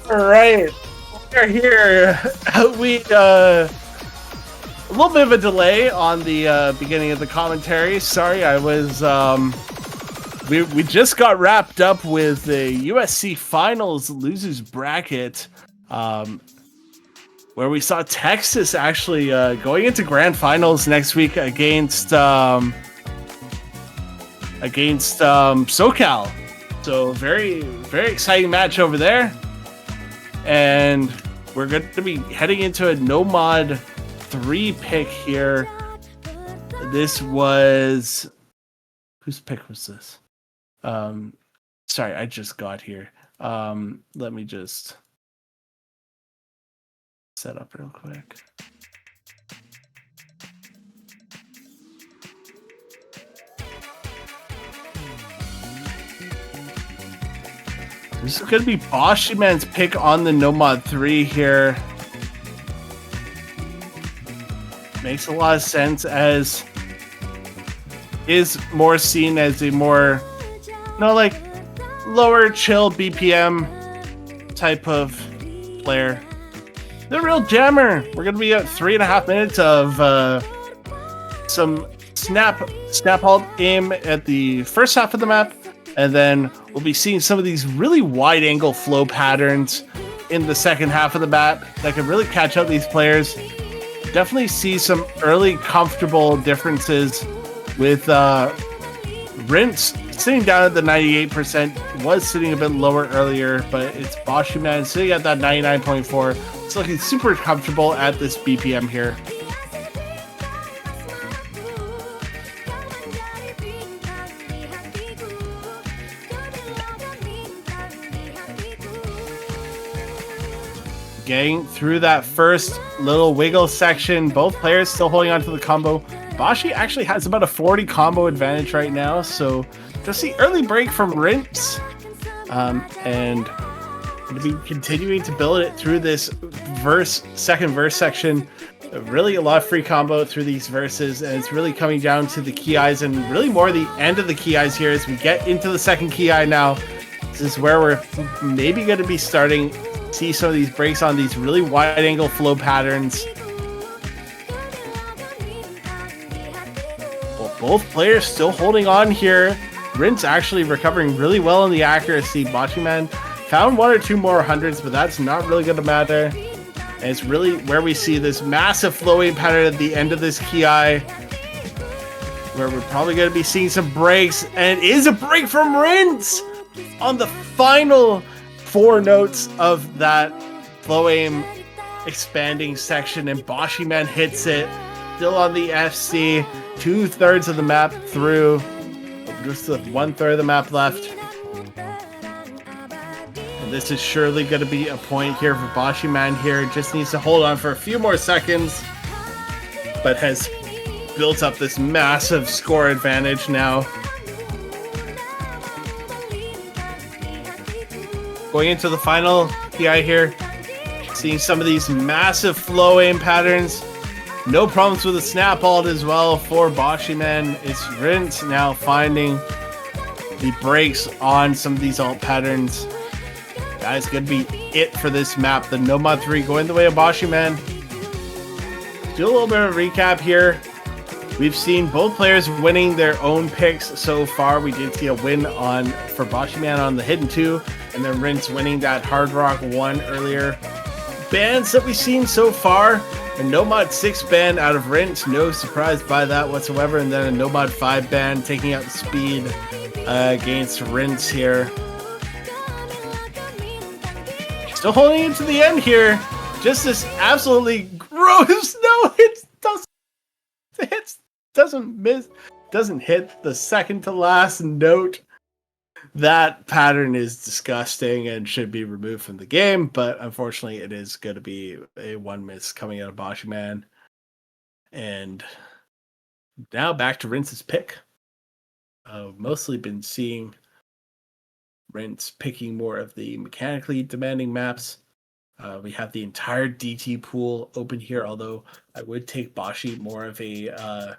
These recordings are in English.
All right, we're here. We a little bit of a delay on the beginning of the commentary. Sorry, I was we just got wrapped up with the USC Finals losers bracket, where we saw Texas actually going into grand finals next week against SoCal. So very exciting match over there. And we're going to be heading into a no mod 3 pick here. This was whose pick was this? Sorry, I just got here. Let me just set up real quick. This is going to be BoshyMan's pick on the No Mod 3 here. Makes a lot of sense, as is more seen as a more, lower chill BPM type of player. The real jammer. We're going to be at 3.5 minutes of some snap halt aim at the first half of the map. And then we'll be seeing some of these really wide angle flow patterns in the second half of the map that can really catch up these players. Definitely see some early comfortable differences with Rinse sitting down at the 98%, was sitting a bit lower earlier, but it's BoshyMan sitting at that 99.4. It's looking super comfortable at this BPM here. Getting through that first little wiggle section, both players still holding on to the combo. Boshy actually has about a 40 combo advantage right now, so just the early break from Rinse, and going to be continuing to build it through this second verse section. Really a lot of free combo through these verses, and it's really coming down to the key eyes, and really more the end of the key eyes here as we get into the second key eye now. This is where we're maybe going to be starting see some of these breaks on these really wide angle flow patterns. Well, both players still holding on here. Rinse actually recovering really well in the accuracy. BoshyMan found 1 or 2 more hundreds, but that's not really going to matter. And it's really where we see this massive flowing pattern at the end of this key eye, where we're probably going to be seeing some breaks. And it is a break from Rinse on the final 4 notes of that flow aim expanding section, and BoshyMan hits it. Still on the FC, 2/3 of the map through, just 1/3 of the map left. And this is surely going to be a point here for BoshyMan here. Just needs to hold on for a few more seconds, but has built up this massive score advantage now. Going into the final PI here, seeing some of these massive flow aim patterns. No problems with the snap ult as well for BoshyMan. It's Rinse now finding the breaks on some of these ult patterns. That is going to be it for this map. The No Mod 3 going the way of BoshyMan. Do a little bit of a recap here. We've seen both players winning their own picks so far. We did see a win for BoshyMan on the Hidden 2, and then Rinse winning that Hard Rock 1 earlier. Bans that we've seen so far: a No Mod 6 ban out of Rinse, no surprise by that whatsoever, and then a No Mod 5 ban taking out the speed against Rinse here. Still holding it to the end here. Just this absolutely gross. No, it doesn't hit the second to last note. That pattern is disgusting and should be removed from the game, but unfortunately it is going to be a 1 miss coming out of BoshyMan. And now back to Rinse's pick. Mostly been seeing Rinse picking more of the mechanically demanding maps. We have the entire DT pool open here, although I would take Boshy more of a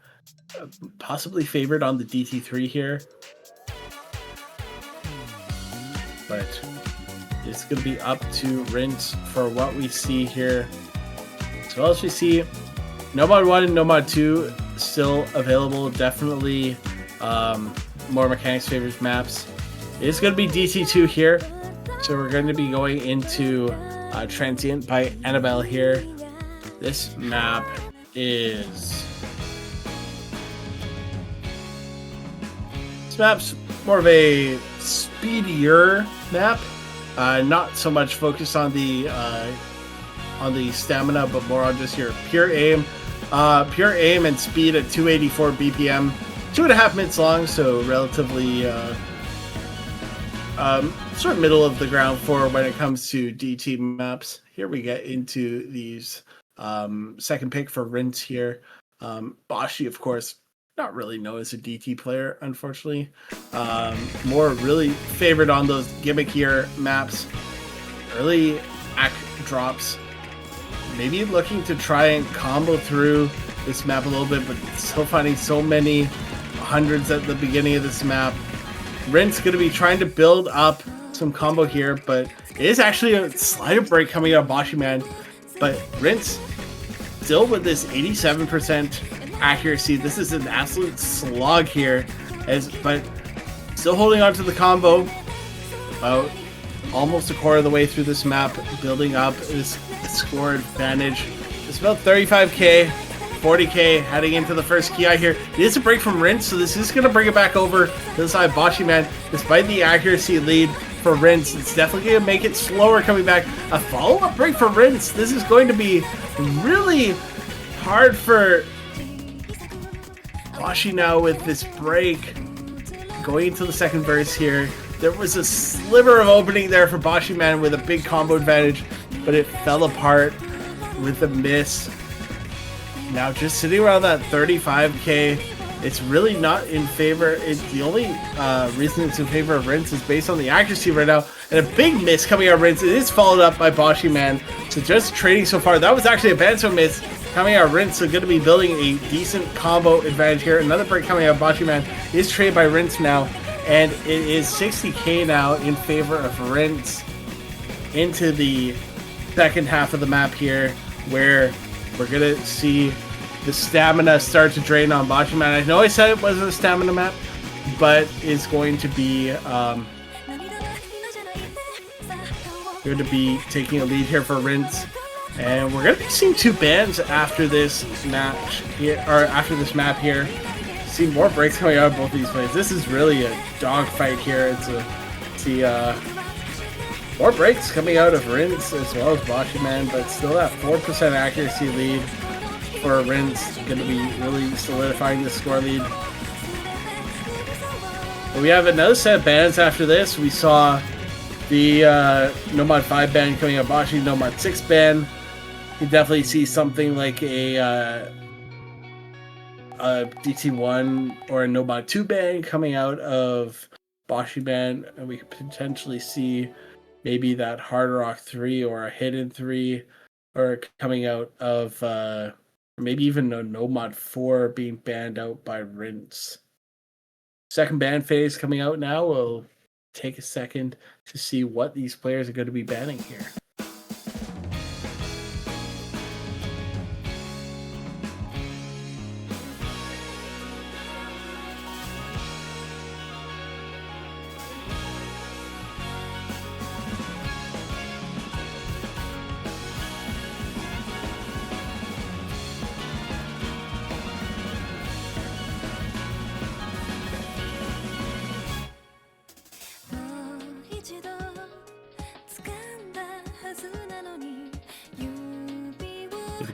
possibly favored on the DT3 here. But It's going to be up to Rinse for what we see here. So else we see Nomad 1 and Nomad 2 still available. Definitely more mechanics favors maps. It's going to be DT2 here. So we're going to be going into Transient by Annabelle here. This map is... This map's more of a speedier map. Not so much focused on the stamina, but more on just your pure aim. Pure aim and speed at 284 BPM, 2.5 minutes long, so relatively sort of middle of the ground for when it comes to DT maps. Here we get into these second pick for Rinse here. Boshy, of course, not really known as a DT player, unfortunately. More really favored on those gimmickier maps. Early act drops. Maybe looking to try and combo through this map a little bit, but still finding so many hundreds at the beginning of this map. Rinse going to be trying to build up some combo here, but it is actually a slight break coming out of BoshyMan. But Rinse still with this 87% accuracy. This is an absolute slog here, but still holding on to the combo. About almost a quarter of the way through this map, building up this score advantage. It's about 35k, 40k heading into the first ki here. It is a break from Rinse, so this is going to bring it back over to the side of BoshyMan. Despite the accuracy lead for Rinse, it's definitely going to make it slower coming back. A follow-up break for Rinse. This is going to be really hard for Boshy now with this break. Going into the second verse here. There was a sliver of opening there for BoshyMan with a big combo advantage, but it fell apart with a miss. Now just sitting around that 35k, it's really not in favor. The only reason it's in favor of Rinse is based on the accuracy right now, and a big miss coming out of Rinse. It is followed up by BoshyMan. So just trading so far, that was actually a Banso miss coming out of Rinse, so going to be building a decent combo advantage here. Another break coming out of BoshyMan is traded by Rinse now, and it is 60k now in favor of Rinse into the second half of the map here, where we're going to see the stamina start to drain on BoshyMan. I know I said it wasn't a stamina map, but it's going to be taking a lead here for Rinse. And we're going to be seeing two bans after this match here, or after this map here. See more breaks coming out of both these plays. This is really a dogfight here. More breaks coming out of Rinse as well as BoshyMan, but still that 4% accuracy lead for Rinse. Going to be really solidifying the score lead. But we have another set of bans after this. We saw the Nomad 5 ban coming out of Boshy, Nomad 6 ban. You definitely see something like a DT1 or a Nomad 2 ban coming out of BoshyMan, and we could potentially see maybe that Hard Rock 3 or a Hidden 3 or coming out of or maybe even a Nomad 4 being banned out by Rinse. Second ban phase coming out now. We'll take a second to see what these players are going to be banning here.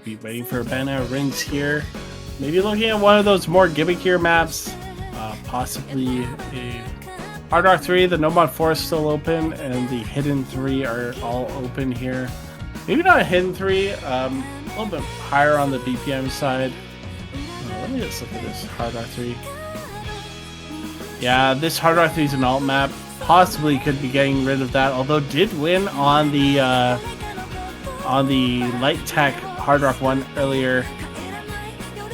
Be waiting for a ban out of Rinse here. Maybe looking at one of those more gimmickier maps, possibly a Hard Rock 3. The Nomad 4 is still open, and the Hidden 3 are all open here. Maybe not a Hidden 3, a little bit higher on the BPM side. Let me just look at this Hard Rock 3. Yeah, this Hard Rock 3 is an alt map. Possibly could be getting rid of that, although did win on the Light Tech Hard Rock 1 earlier,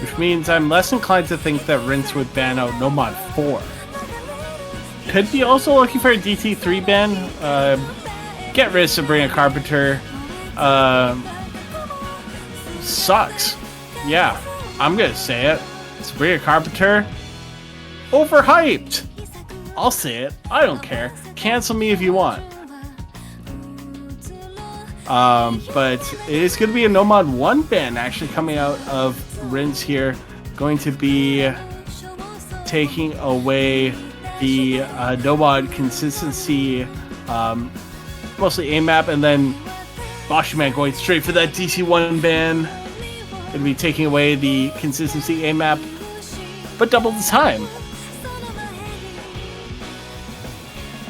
which means I'm less inclined to think that Rinse would ban out Nomad 4. Could be also looking for a DT3 ban. get rid of Sabrina Carpenter. Sucks. Yeah, I'm gonna say it. Sabrina Carpenter, overhyped. I'll say it. I don't care. Cancel me if you want. But it is going to be a No Mod 1 ban actually coming out of Rinse here. Going to be taking away the No Mod consistency, mostly aim map, and then BoshyMan going straight for that DC1 ban. Going to be taking away the consistency aim map, but double the time.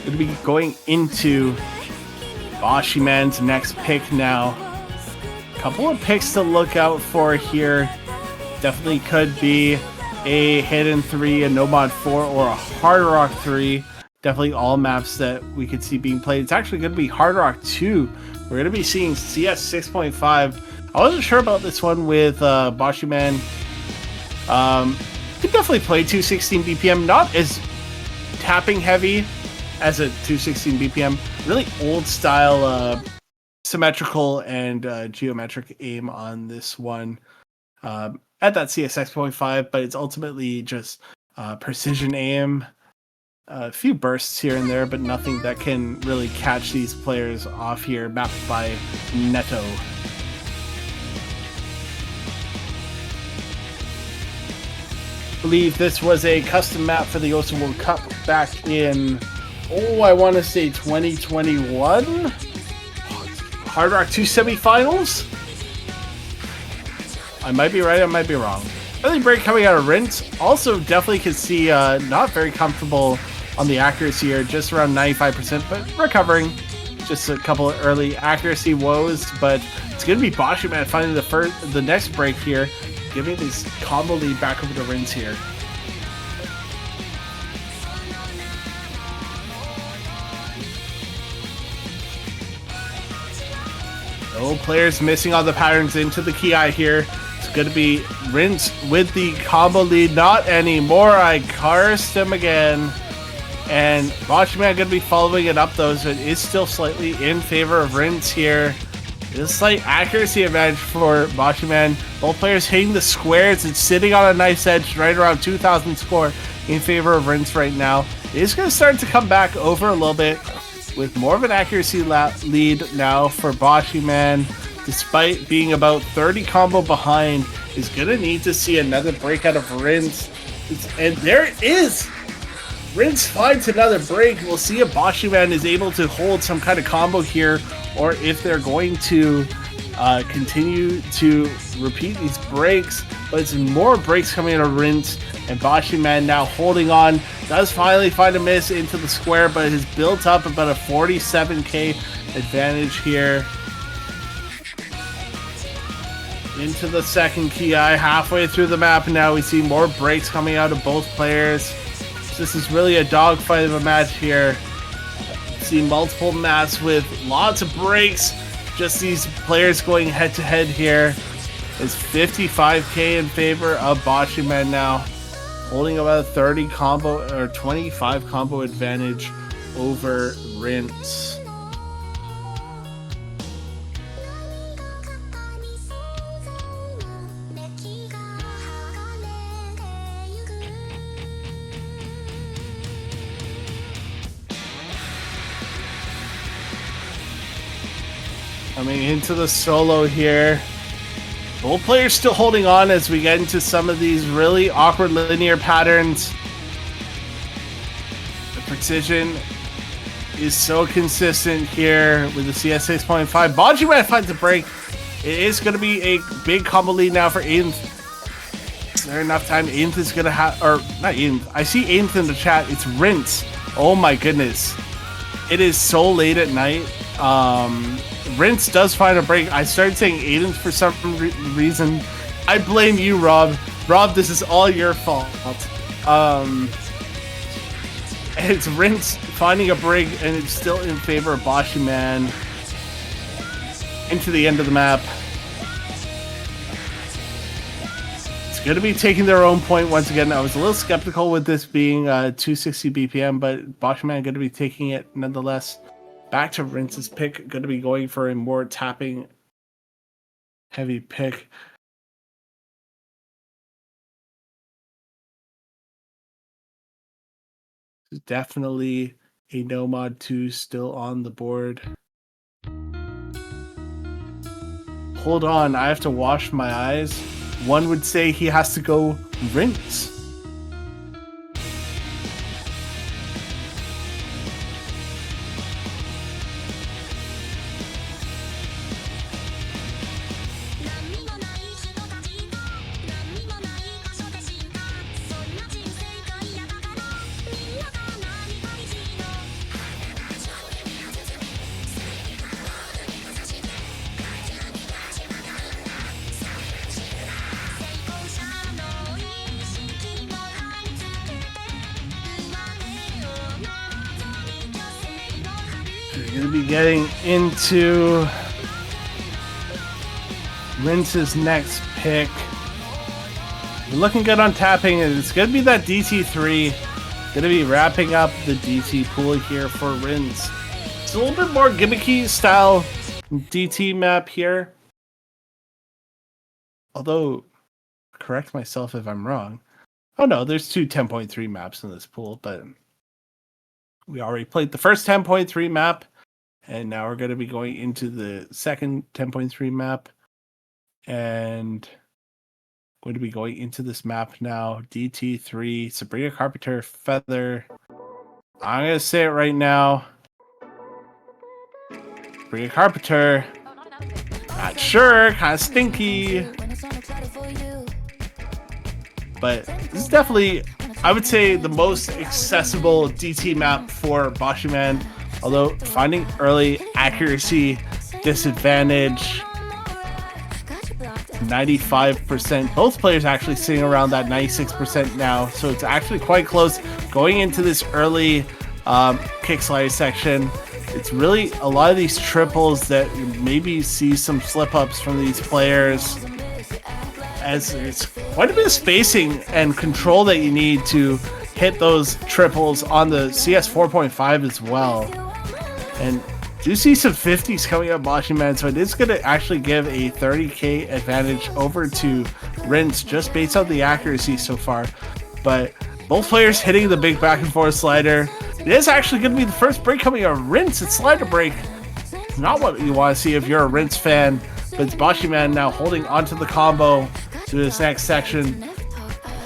Going to be going into BoshyMan's next pick now. Couple of picks to look out for here. Definitely could be a Hidden 3, a No Mod 4, or a Hard Rock 3. Definitely all maps that we could see being played. It's actually going to be Hard Rock 2. We're going to be seeing CS 6.5. I wasn't sure about this one with BoshyMan. Could definitely play 216 BPM. Not as tapping heavy as a 216 BPM. Really old style symmetrical and geometric aim on this one at that CS 6.5, but it's ultimately just precision aim. A few bursts here and there, but nothing that can really catch these players off here, mapped by Neto. I believe this was a custom map for the OSA World Cup back in, I want to say 2021? Hard Rock 2 semifinals? I might be right, I might be wrong. Early break coming out of Rinse. Also definitely can see not very comfortable on the accuracy here, just around 95%, but recovering. Just a couple of early accuracy woes, but it's going to be BoshyMan finding the next break here, giving this combo lead back over to Rinse here. No players missing on the patterns into the Ki here. It's going to be Rinse with the combo lead. Not anymore. I cursed him again. And BoshyMan going to be following it up though, so it is still slightly in favor of Rinse here. It's a slight accuracy advantage for BoshyMan. Both players hitting the squares and sitting on a knife's edge right around 2,000 score in favor of Rinse right now. It is going to start to come back over a little bit with more of an accuracy lead now for BoshyMan. Despite being about 30 combo behind, is going to need to see another break out of Rinse. And there it is! Rinse finds another break. We'll see if BoshyMan is able to hold some kind of combo here, or if they're going to continue to repeat these breaks. But it's more breaks coming out of Rinse, and BoshyMan now holding on. Does finally find a miss into the square, but has built up about a 47k advantage here. Into the second Ki, halfway through the map now. We see more breaks coming out of both players. This is really a dogfight of a match here. See multiple maps with lots of breaks. Just these players going head to head here. It's 55k in favor of BoshyMan now, holding about a 30 combo or 25 combo advantage over Rinse. Coming into the solo here. Both players still holding on as we get into some of these really awkward linear patterns. The precision is so consistent here with the CS 6.5. BoshyMan finds a break. It is going to be a big combo lead now for Aiden. Is there enough time? Aiden is going to have, or not Aiden. I see Aiden in the chat. It's Rinse. Oh my goodness. It is so late at night. Rinse does find a break. I started saying Aiden for some reason. I blame you, Rob. Rob, this is all your fault. It's Rinse finding a break, and it's still in favor of BoshyMan. Into the end of the map. It's going to be taking their own point once again. I was a little skeptical with this being 260 BPM, but BoshyMan going to be taking it nonetheless. Back to Rince's pick. Going to be going for a more tapping heavy pick. Definitely a no mod 2 still on the board. Hold on, I have to wash my eyes. One would say he has to go Rince. We're going to be getting into Rince's next pick. We're looking good on tapping. It's going to be that DT3. Going to be wrapping up the DT pool here for Rince. It's a little bit more gimmicky style DT map here. Although, correct myself if I'm wrong. Oh no, there's two 10.3 maps in this pool, but we already played the first 10.3 map, and now we're going to be going into the second 10.3 map, and going to be going into this map now. DT3, Sabrina Carpenter, Feather. I'm going to say it right now. Sabrina Carpenter. Not sure, kind of stinky. But this is definitely, I would say, the most accessible DT map for BoshyMan. Although finding early accuracy disadvantage, 95%. Both players actually sitting around that 96% now. So it's actually quite close going into this early kick slider section. It's really a lot of these triples that maybe see some slip ups from these players, as it's quite a bit of spacing and control that you need to hit those triples on the CS 4.5 as well. And do see some 50s coming up BoshyMan, so it is going to actually give a 30k advantage over to Rince just based on the accuracy so far. But both players hitting the big back and forth slider. It is actually going to be the first break coming out. Rince and slider break. Not what you want to see if you're a Rince fan, but it's BoshyMan now holding onto the combo to this next section.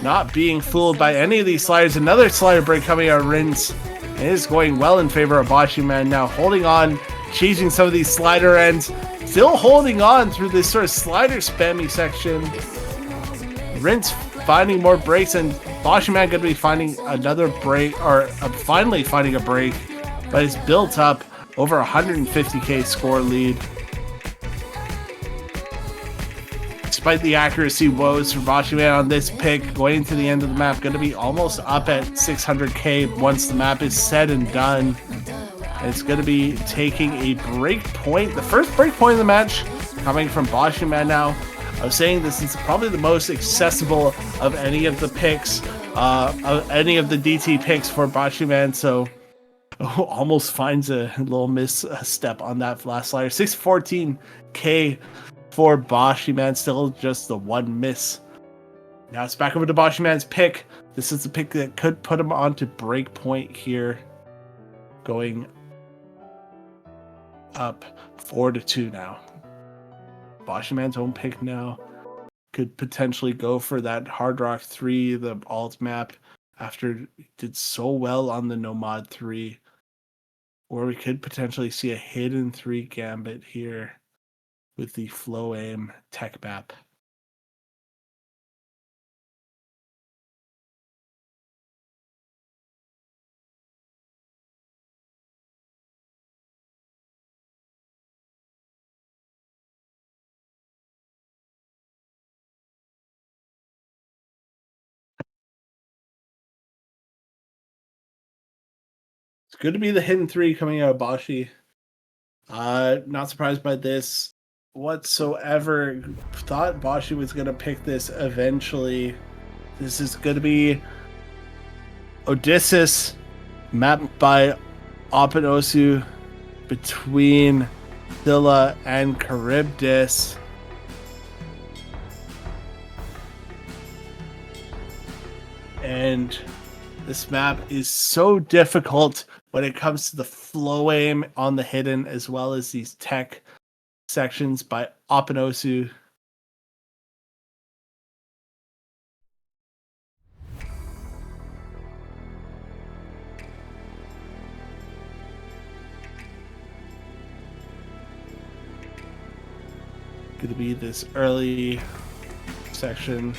Not being fooled by any of these sliders. Another slider break coming out of Rince. It is going well in favor of BoshyMan now, holding on, changing some of these slider ends, still holding on through this sort of slider spammy section. Rince finding more breaks, and BoshyMan going to be finding another break, or finally finding a break, but it's built up over 150k score lead. Despite the accuracy woes for BoshyMan on this pick, going into the end of the map, going to be almost up at 600k once the map is said and done. And it's going to be taking a break point, the first break point of the match, coming from BoshyMan now. I was saying this is probably the most accessible of any of the picks, of any of the DT picks for BoshyMan, so almost finds a little misstep on that last slider. 614k for BoshyMan, still just the one miss. Now it's back over to BoshyMan's pick. This is the pick that could put him onto break point here, going up 4-2 now. BoshyMan's own pick now could potentially go for that Hard Rock 3, the alt map, after it did so well on the Nomad 3. Or we could potentially see a hidden 3 gambit here with the Flow Aim tech map. It's good to be the hidden 3 coming out of Boshy. Not surprised by this whatsoever. Thought Boshy was going to pick this eventually. This is going to be Odysseus, mapped by Opinosu. between Scylla and Charybdis. And this map is so difficult when it comes to the flow aim on the hidden, as well as these tech sections by Opinosu. Going to be this early section.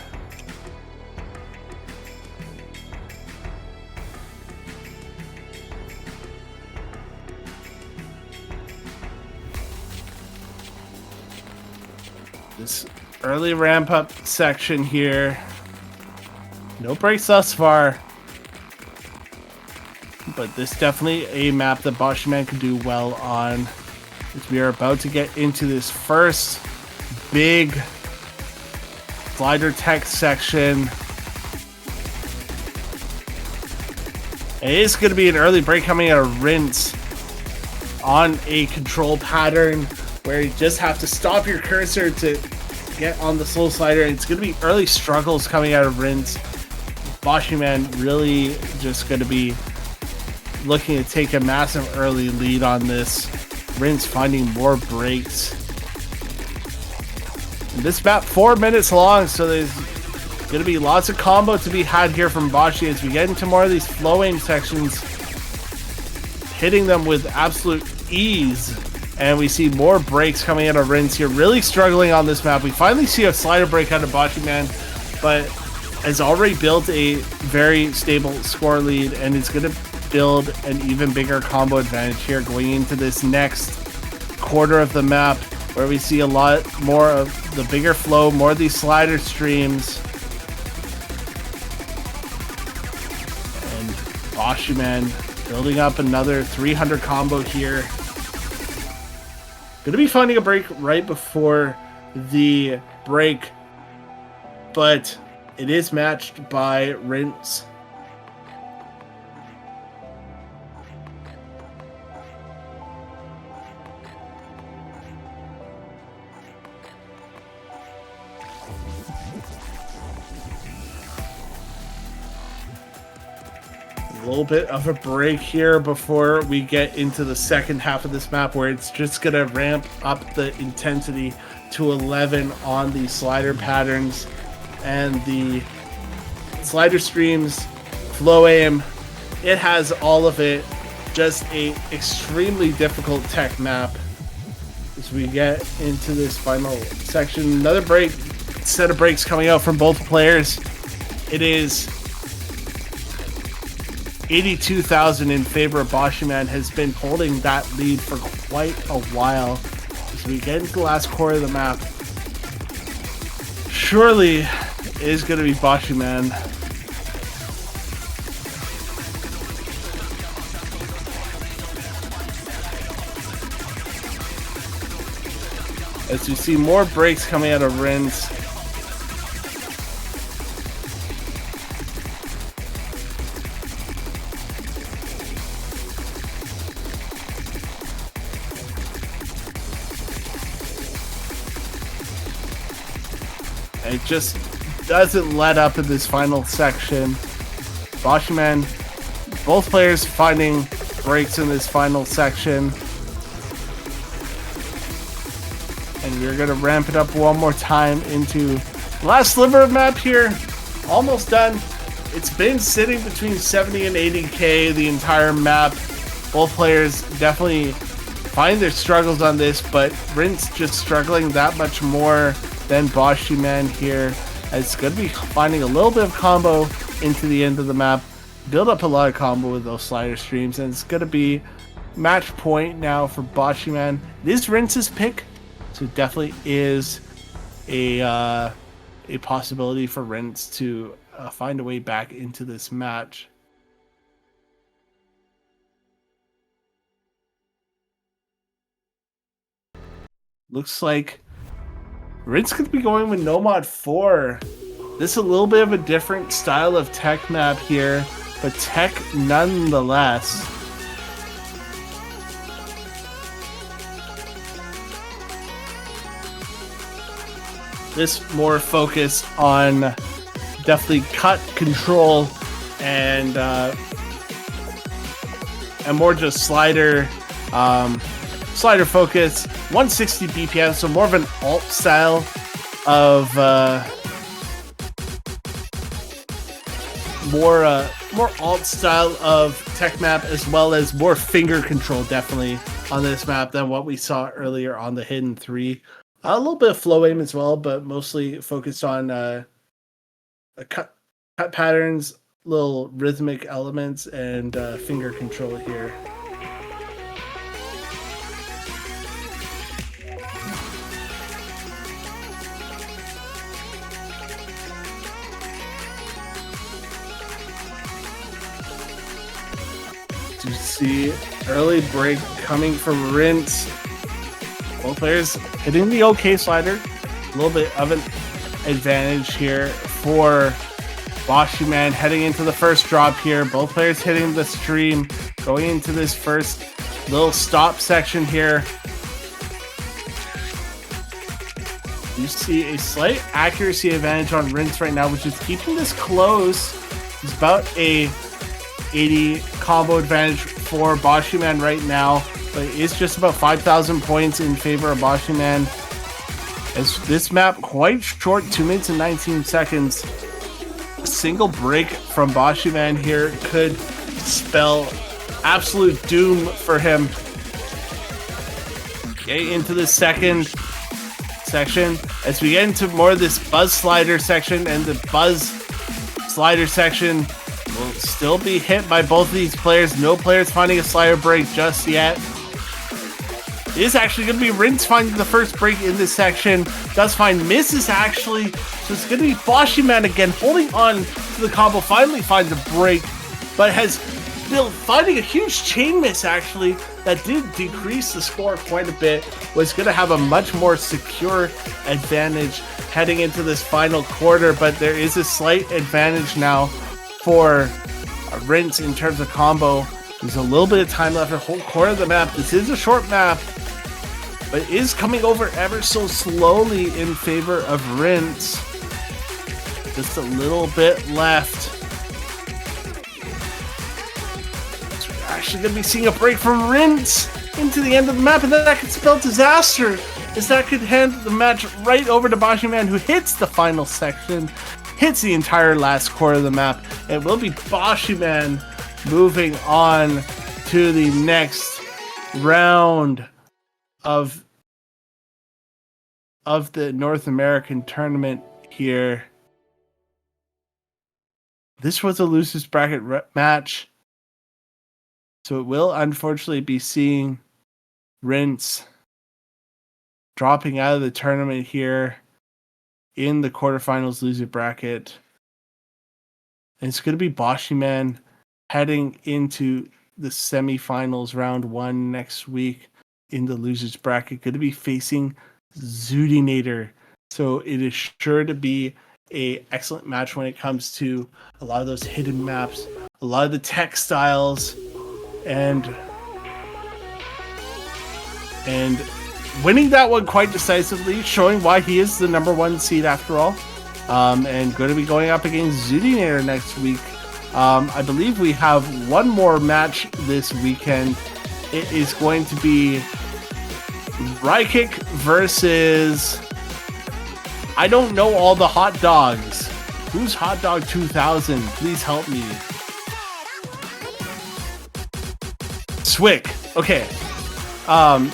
This early ramp up section here. No breaks thus far. But this definitely a map that BoshyMan can do well on. As we are about to get into this first big slider tech section. It is going to be an early break coming out of Rinse on a control pattern where you just have to stop your cursor to get on the slow slider. It's going to be early struggles coming out of Rinse. BoshyMan really just going to be looking to take a massive early lead on this. Rinse finding more breaks. And this map 4 minutes long, so there's going to be lots of combo to be had here from Boshy as we get into more of these flow aim sections, hitting them with absolute ease. And we see more breaks coming out of Rinse here, really struggling on this map. We finally see a slider break out of BoshyMan, but has already built a very stable score lead, and it's going to build an even bigger combo advantage here going into this next quarter of the map, where we see a lot more of the bigger flow, more of these slider streams. And BoshyMan building up another 300 combo here. Gonna be finding a break right before the break, but it is matched by Rinse. A little bit of a break here before we get into the second half of this map, where it's just going to ramp up the intensity to 11 on the slider patterns and the slider streams, flow aim. It has all of it. Just a extremely difficult tech map as we get into this final section. Another break, set of breaks coming out from both players. It is 82,000 in favor of BoshyMan. Has been holding that lead for quite a while. As we get into the last quarter of the map, surely it is going to be BoshyMan. As you see more breaks coming out of Rinse. It just doesn't let up in this final section. BoshyMan, both players finding breaks in this final section. And we're going to ramp it up one more time into the last sliver of map here. Almost done. It's been sitting between 70 and 80k the entire map. Both players definitely find their struggles on this, but Rinse just struggling that much more than BoshyMan here. It's going to be finding a little bit of combo into the end of the map. Build up a lot of combo with those slider streams, and it's going to be match point now for BoshyMan. It is Rinse's pick, so it definitely is a possibility for Rinse to find a way back into this match. Looks like Rinse could be going with No Mod 4. This is a little bit of a different style of tech map here, but tech nonetheless. This more focused on definitely cut control and more just slider focus. 160 BPM, so more of an alt style of more alt style of tech map, as well as more finger control definitely on this map than what we saw earlier on the Hidden 3. A little bit of flow aim as well, but mostly focused on cut patterns, little rhythmic elements, and finger control here. You see early break coming from Rinse. Both players hitting the OK slider. A little bit of an advantage here for BoshyMan heading into the first drop here. Both players hitting the stream, going into this first little stop section here. You see a slight accuracy advantage on Rinse right now, which is keeping this close. It's about a 80 combo advantage for BoshyMan right now, but it's just about 5,000 points in favor of BoshyMan. As this map quite short, 2 minutes and 19 seconds. A single break from BoshyMan here could spell absolute doom for him. Okay, into the second section as we get into more of this buzz slider section, and the buzz slider section will still be hit by both of these players. No players finding a slider break just yet. It is actually going to be Rinse finding the first break in this section. Does find misses actually. So it's going to be BoshyMan again holding on to the combo. Finally finds a break, but has still finding a huge chain miss actually. That did decrease the score quite a bit. Was going to have a much more secure advantage heading into this final quarter, but there is a slight advantage now for Rinse in terms of combo. There's a little bit of time left, a whole quarter of the map. This is a short map, but it is coming over ever so slowly in favor of Rinse. Just a little bit left. So we're actually going to be seeing a break from Rinse into the end of the map, and that could spell disaster, as that could hand the match right over to BoshyMan, who hits the final section, hits the entire last quarter of the map. It will be BoshyMan moving on to the next round of the North American tournament here. This was a losers bracket match, so it will unfortunately be seeing Rinse dropping out of the tournament here in the quarterfinals loser bracket. And it's going to be BoshyMan heading into the semifinals round 1 next week in the losers bracket. Going to be facing Zoodinator. So it is sure to be a excellent match when it comes to a lot of those hidden maps, a lot of the textiles, and winning that one quite decisively, showing why he is the number 1 seed after all. And going to be going up against Zoodinator next week. I believe we have one more match this weekend. It is going to be Rykick versus... I don't know all the hot dogs. Who's Hot Dog 2000? Please help me. Swick. Okay.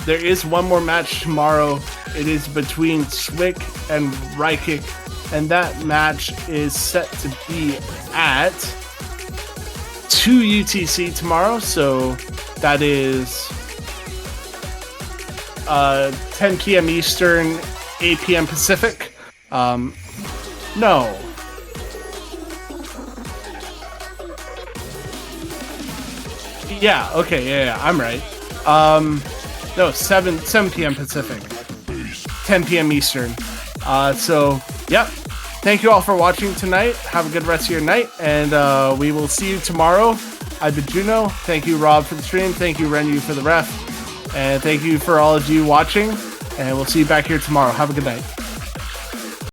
There is one more match tomorrow. It is between Swick and Rykick, and that match is set to be at 2 UTC tomorrow. So that is 10 p.m. Eastern, 8 p.m. Pacific. No. Yeah, okay, yeah, I'm right. No, 7 p.m. Pacific, 10 p.m. Eastern. So, yep. Thank you all for watching tonight. Have a good rest of your night, and we will see you tomorrow. I've been Juno. Thank you, Rob, for the stream. Thank you, Renu, for the ref. And thank you for all of you watching, and we'll see you back here tomorrow. Have a good night.